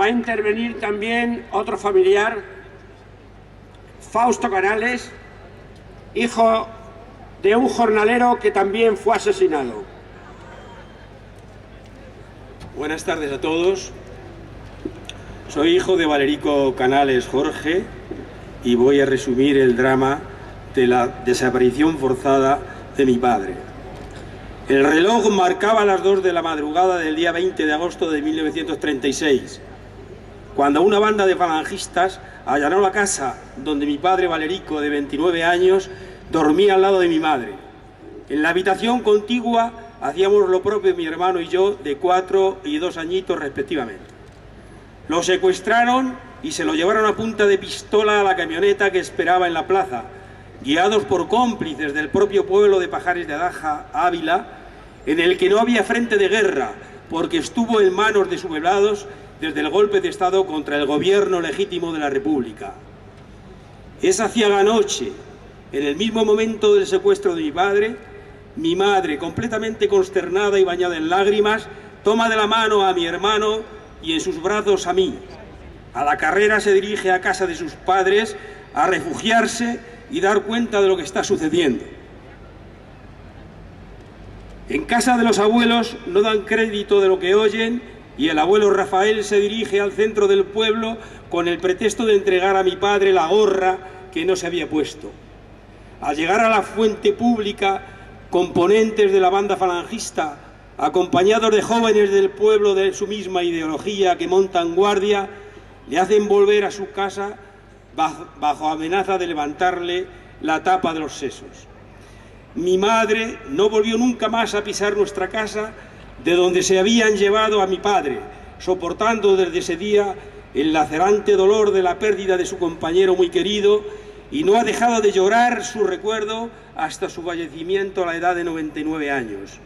va a intervenir también otro familiar, Fausto Canales, hijo de un jornalero que también fue asesinado. Buenas tardes a todos. Soy hijo de Valerico Canales Jorge y voy a resumir el drama de la desaparición forzada de mi padre. El reloj marcaba las 2 de la madrugada del día 20 de agosto de 1936, cuando una banda de falangistas allanó la casa donde mi padre Valerico, de 29 años, dormía al lado de mi madre. En la habitación contigua hacíamos lo propio mi hermano y yo, de 4 y 2 añitos respectivamente. Lo secuestraron y se lo llevaron a punta de pistola a la camioneta que esperaba en la plaza, guiados por cómplices del propio pueblo de Pajares de Adaja, Ávila, en el que no había frente de guerra, porque estuvo en manos de sublevados desde el golpe de Estado contra el gobierno legítimo de la República. Esa ciaga noche, en el mismo momento del secuestro de mi madre, completamente consternada y bañada en lágrimas, toma de la mano a mi hermano y en sus brazos a mí. A la carrera se dirige a casa de sus padres a refugiarse y dar cuenta de lo que está sucediendo. En casa de los abuelos no dan crédito de lo que oyen y el abuelo Rafael se dirige al centro del pueblo con el pretexto de entregar a mi padre la gorra que no se había puesto. Al llegar a la fuente pública, componentes de la banda falangista, acompañados de jóvenes del pueblo de su misma ideología que montan guardia, le hacen volver a su casa bajo amenaza de levantarle la tapa de los sesos. Mi madre no volvió nunca más a pisar nuestra casa, de donde se habían llevado a mi padre, soportando desde ese día el lacerante dolor de la pérdida de su compañero muy querido, y no ha dejado de llorar su recuerdo hasta su fallecimiento a la edad de 99 años.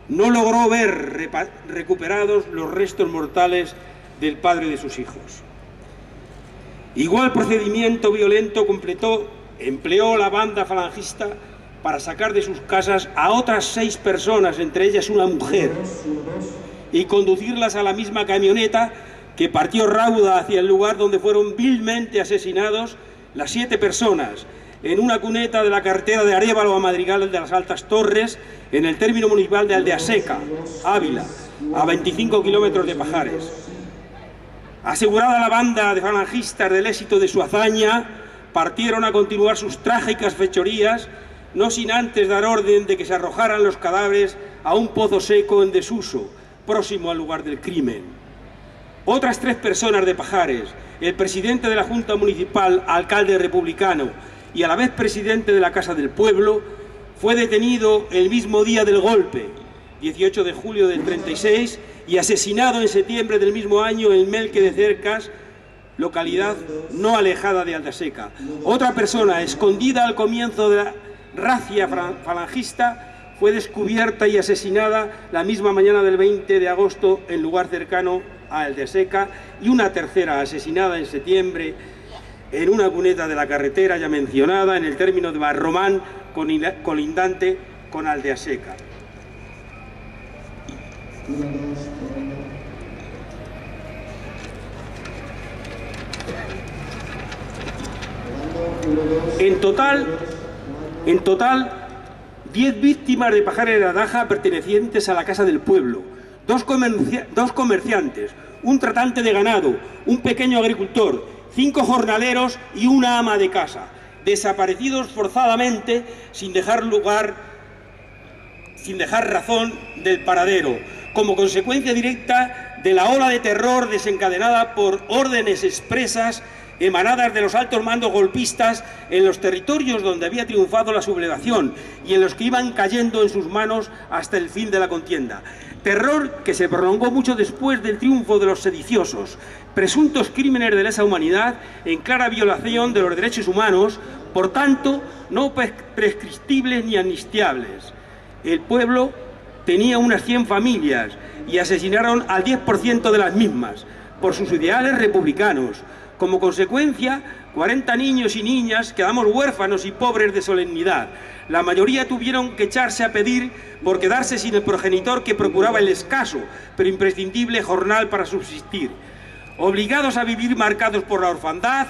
No logró ver recuperados los restos mortales del padre de sus hijos. Igual procedimiento violento empleó la banda falangista para sacar de sus casas a otras 6 personas, entre ellas una mujer, y conducirlas a la misma camioneta que partió rauda hacia el lugar donde fueron vilmente asesinados las 7 personas, en una cuneta de la carretera de Arévalo a Madrigal de las Altas Torres, en el término municipal de Aldeaseca, Ávila, a 25 kilómetros de Pajares. Asegurada la banda de falangistas del éxito de su hazaña, partieron a continuar sus trágicas fechorías, no sin antes dar orden de que se arrojaran los cadáveres a un pozo seco en desuso, próximo al lugar del crimen. Otras 3 personas de Pajares, el presidente de la Junta Municipal, alcalde republicano y a la vez presidente de la Casa del Pueblo, fue detenido el mismo día del golpe, 18 de julio del 36, y asesinado en septiembre del mismo año en Melque de Cercas, localidad no alejada de Aldeaseca. Otra persona, escondida al comienzo de la racia falangista, fue descubierta y asesinada la misma mañana del 20 de agosto en lugar cercano a Aldeaseca, y una tercera asesinada en septiembre en una cuneta de la carretera ya mencionada en el término de Barromán, colindante con Aldeaseca. En total, 10 víctimas de Pajares de Adaja pertenecientes a la Casa del Pueblo, 2 comerciantes, un tratante de ganado, un pequeño agricultor, 5 jornaleros y una ama de casa, desaparecidos forzadamente sin dejar razón del paradero, como consecuencia directa de la ola de terror desencadenada por órdenes expresas emanadas de los altos mandos golpistas en los territorios donde había triunfado la sublevación y en los que iban cayendo en sus manos hasta el fin de la contienda. Terror que se prolongó mucho después del triunfo de los sediciosos, presuntos crímenes de lesa humanidad en clara violación de los derechos humanos, por tanto, no prescriptibles ni amnistiables. El pueblo tenía unas 100 familias y asesinaron al 10% de las mismas por sus ideales republicanos. Como consecuencia, 40 niños y niñas quedamos huérfanos y pobres de solemnidad. La mayoría tuvieron que echarse a pedir por quedarse sin el progenitor que procuraba el escaso, pero imprescindible jornal para subsistir. obligados a vivir marcados por la orfandad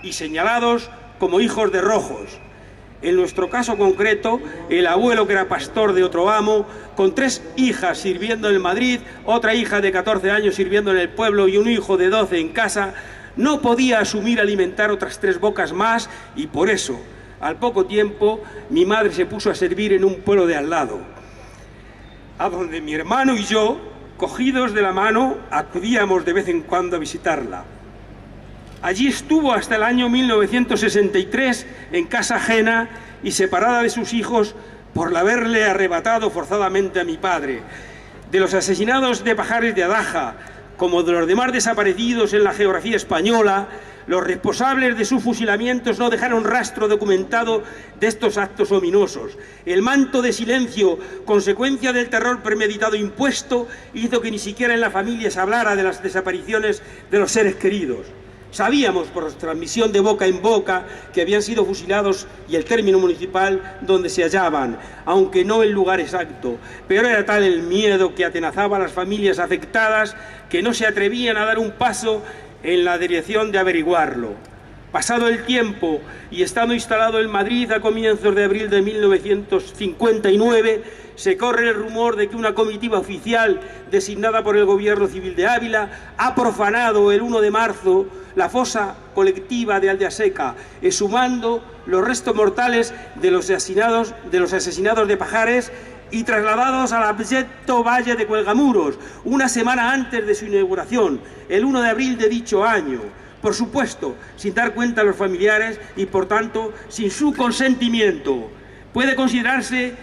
y señalados como hijos de rojos. En nuestro caso concreto, el abuelo, que era pastor de otro amo, con 3 hijas sirviendo en Madrid, otra hija de 14 años sirviendo en el pueblo y un hijo de 12 en casa, no podía asumir alimentar otras 3 bocas más, y por eso, al poco tiempo, mi madre se puso a servir en un pueblo de al lado, a donde mi hermano y yo, cogidos de la mano, acudíamos de vez en cuando a visitarla. Allí estuvo hasta el año 1963 en casa ajena y separada de sus hijos por haberle arrebatado forzadamente a mi padre. De los asesinados de Pajares de Adaja, como de los demás desaparecidos en la geografía española, los responsables de sus fusilamientos no dejaron rastro documentado de estos actos ominosos. El manto de silencio, consecuencia del terror premeditado impuesto, hizo que ni siquiera en la familia se hablara de las desapariciones de los seres queridos. Sabíamos por transmisión de boca en boca que habían sido fusilados y el término municipal donde se hallaban, aunque no el lugar exacto. Pero era tal el miedo que atenazaba a las familias afectadas que no se atrevían a dar un paso en la dirección de averiguarlo. Pasado el tiempo y estando instalado en Madrid a comienzos de abril de 1959, se corre el rumor de que una comitiva oficial designada por el gobierno civil de Ávila ha profanado el 1 de marzo la fosa colectiva de Aldeaseca, exhumando los restos mortales de los asesinados de Pajares y trasladados al abyecto valle de Cuelgamuros, una semana antes de su inauguración, el 1 de abril de dicho año. Por supuesto, sin dar cuenta a los familiares y, por tanto, sin su consentimiento. Puede considerarse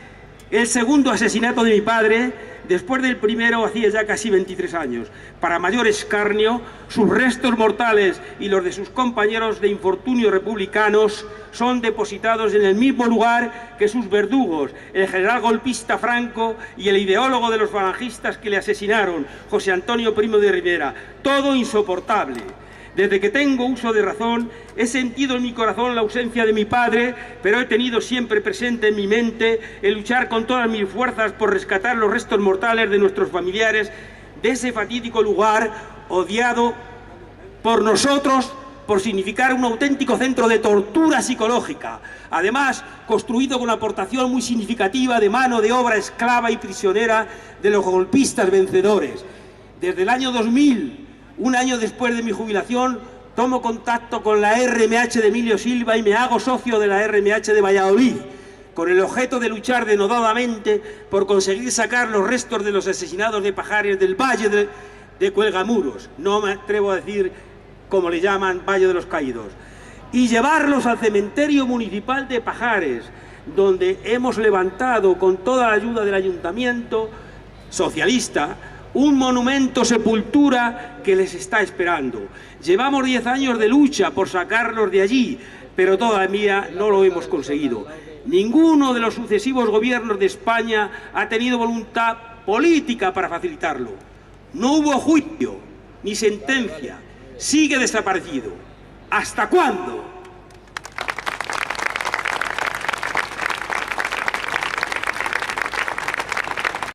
el segundo asesinato de mi padre, después del primero hacía ya casi 23 años. Para mayor escarnio, sus restos mortales y los de sus compañeros de infortunio republicanos son depositados en el mismo lugar que sus verdugos, el general golpista Franco y el ideólogo de los falangistas que le asesinaron, José Antonio Primo de Rivera. Todo insoportable. Desde que tengo uso de razón, he sentido en mi corazón la ausencia de mi padre, pero he tenido siempre presente en mi mente el luchar con todas mis fuerzas por rescatar los restos mortales de nuestros familiares de ese fatídico lugar odiado por nosotros por significar un auténtico centro de tortura psicológica, además construido con aportación muy significativa de mano de obra esclava y prisionera de los golpistas vencedores. Desde el año 2000, un año después de mi jubilación, tomo contacto con la RMH de Emilio Silva y me hago socio de la RMH de Valladolid, con el objeto de luchar denodadamente por conseguir sacar los restos de los asesinados de Pajares del Valle de Cuelgamuros, no me atrevo a decir como le llaman, Valle de los Caídos, y llevarlos al cementerio municipal de Pajares, donde hemos levantado con toda la ayuda del ayuntamiento socialista un monumento sepultura que les está esperando. Llevamos 10 años de lucha por sacarlos de allí, pero todavía no lo hemos conseguido. Ninguno de los sucesivos gobiernos de España ha tenido voluntad política para facilitarlo. No hubo juicio ni sentencia. Sigue desaparecido. ¿Hasta cuándo?